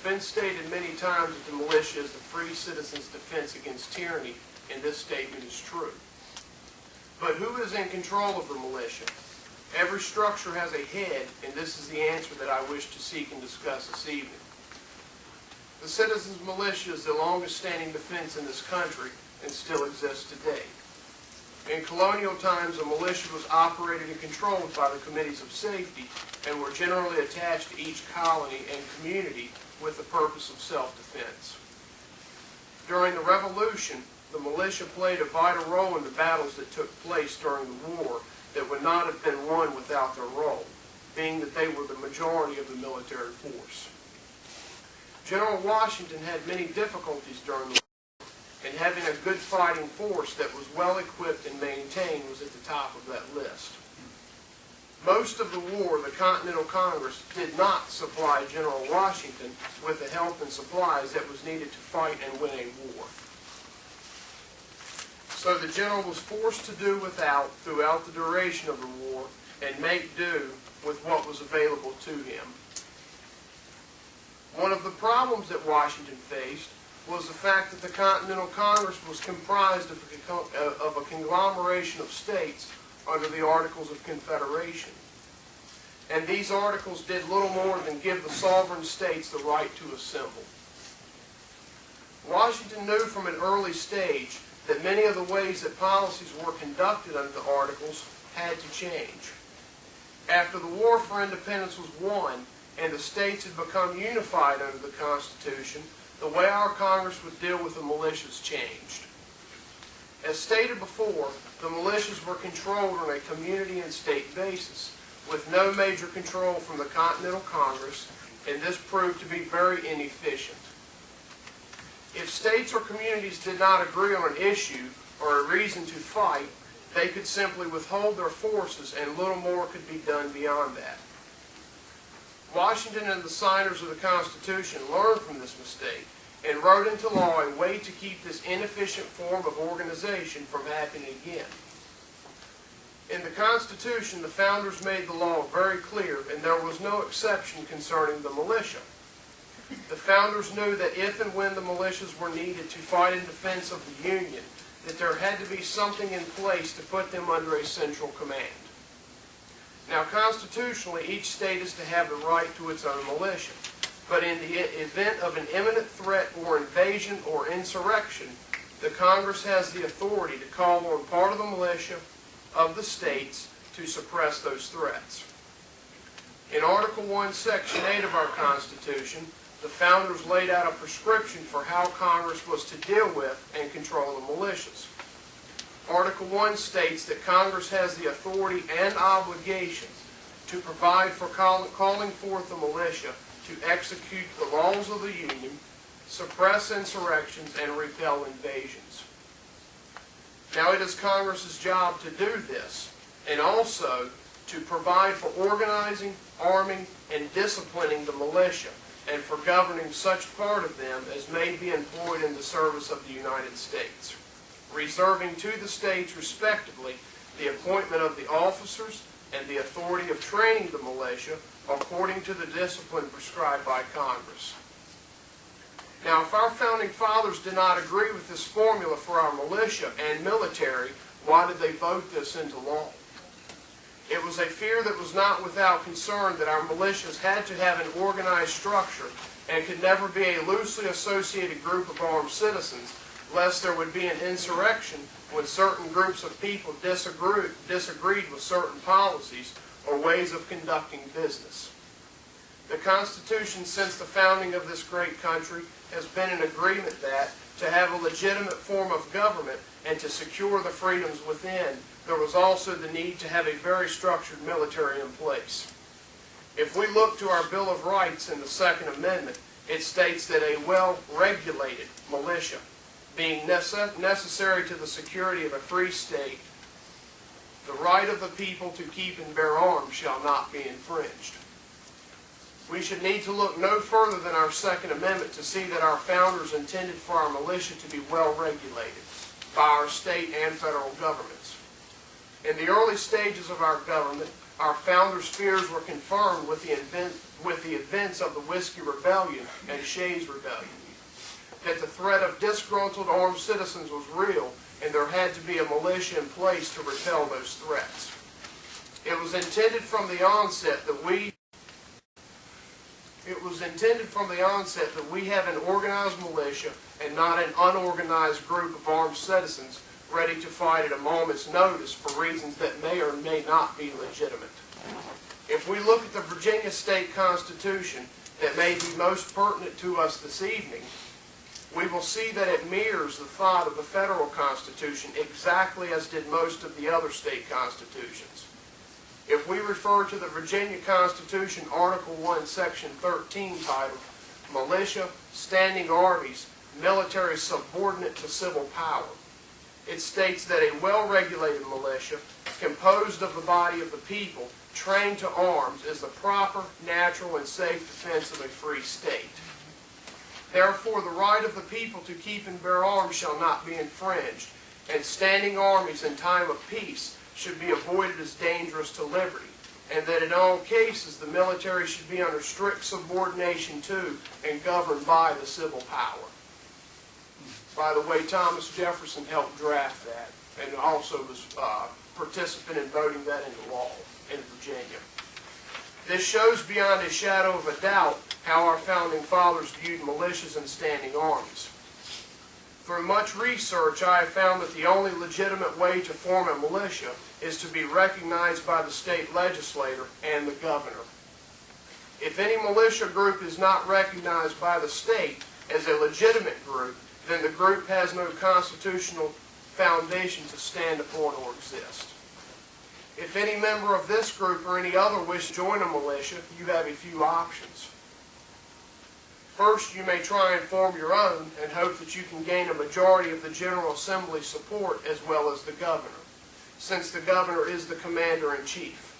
been stated many times that the militia is the free citizen's defense against tyranny, and this statement is true. But who is in control of the militia? Every structure has a head, and this is the answer that I wish to seek and discuss this evening. The citizens' militia is the longest standing defense in this country and still exists today. In colonial times, a militia was operated and controlled by the committees of safety and were generally attached to each colony and community with the purpose of self-defense. During the Revolution, the militia played a vital role in the battles that took place during the war that would not have been won without their role, being that they were the majority of the military force. General Washington had many difficulties during the war, and having a good fighting force that was well equipped and maintained was at the top of that list. Most of the war, the Continental Congress did not supply General Washington with the help and supplies that was needed to fight and win a war. So the general was forced to do without throughout the duration of the war and make do with what was available to him. One of the problems that Washington faced was the fact that the Continental Congress was comprised of a conglomeration of states under the Articles of Confederation. And these articles did little more than give the sovereign states the right to assemble. Washington knew from an early stage that many of the ways that policies were conducted under the Articles had to change. After the War for Independence was won and the states had become unified under the Constitution, the way our Congress would deal with the militias changed. As stated before, the militias were controlled on a community and state basis, with no major control from the Continental Congress, and this proved to be very inefficient. If states or communities did not agree on an issue or a reason to fight, they could simply withhold their forces and little more could be done beyond that. Washington and the signers of the Constitution learned from this mistake and wrote into law a way to keep this inefficient form of organization from happening again. In the Constitution, the founders made the law very clear, and there was no exception concerning the militia. The founders knew that if and when the militias were needed to fight in defense of the Union, that there had to be something in place to put them under a central command. Now, constitutionally, each state is to have the right to its own militia. But in the event of an imminent threat or invasion or insurrection, the Congress has the authority to call on part of the militia of the states to suppress those threats. In Article 1, Section 8 of our Constitution, the founders laid out a prescription for how Congress was to deal with and control the militias. Article 1 states that Congress has the authority and obligation to provide for calling forth the militia to execute the laws of the Union, suppress insurrections, and repel invasions. Now it is Congress's job to do this, and also to provide for organizing, arming, and disciplining the militia, and for governing such part of them as may be employed in the service of the United States, reserving to the states respectively the appointment of the officers and the authority of training the militia according to the discipline prescribed by Congress. Now, if our founding fathers did not agree with this formula for our militia and military, why did they vote this into law? It was a fear that was not without concern that our militias had to have an organized structure and could never be a loosely associated group of armed citizens, lest there would be an insurrection when certain groups of people disagreed with certain policies or ways of conducting business. The Constitution, since the founding of this great country, has been in agreement that to have a legitimate form of government and to secure the freedoms within, there was also the need to have a very structured military in place. If we look to our Bill of Rights in the Second Amendment, it states that a well-regulated militia, being necessary to the security of a free state, the right of the people to keep and bear arms shall not be infringed. We should need to look no further than our Second Amendment to see that our founders intended for our militia to be well regulated by our state and federal governments. In the early stages of our government, our founders' fears were confirmed with the events of the Whiskey Rebellion and Shays Rebellion. That the threat of disgruntled armed citizens was real, and there had to be a militia in place to repel those threats. It was intended from the onset that we have an organized militia and not an unorganized group of armed citizens ready to fight at a moment's notice for reasons that may or may not be legitimate. If we look at the Virginia State Constitution that may be most pertinent to us this evening, we will see that it mirrors the thought of the federal Constitution exactly as did most of the other state constitutions. If we refer to the Virginia Constitution, Article 1, Section 13, titled Militia, Standing Armies, Military Subordinate to Civil Power, it states that a well-regulated militia, composed of the body of the people, trained to arms, is the proper, natural, and safe defense of a free state. Therefore, the right of the people to keep and bear arms shall not be infringed, and standing armies in time of peace should be avoided as dangerous to liberty, and that in all cases the military should be under strict subordination to and governed by the civil power. By the way, Thomas Jefferson helped draft that, and also was a participant in voting that into law in Virginia. This shows beyond a shadow of a doubt how our founding fathers viewed militias and standing armies. Through much research, I have found that the only legitimate way to form a militia is to be recognized by the state legislator and the governor. If any militia group is not recognized by the state as a legitimate group, then the group has no constitutional foundation to stand upon or exist. If any member of this group or any other wish to join a militia, you have a few options. First, you may try and form your own and hope that you can gain a majority of the General Assembly's support as well as the governor, since the governor is the commander-in-chief.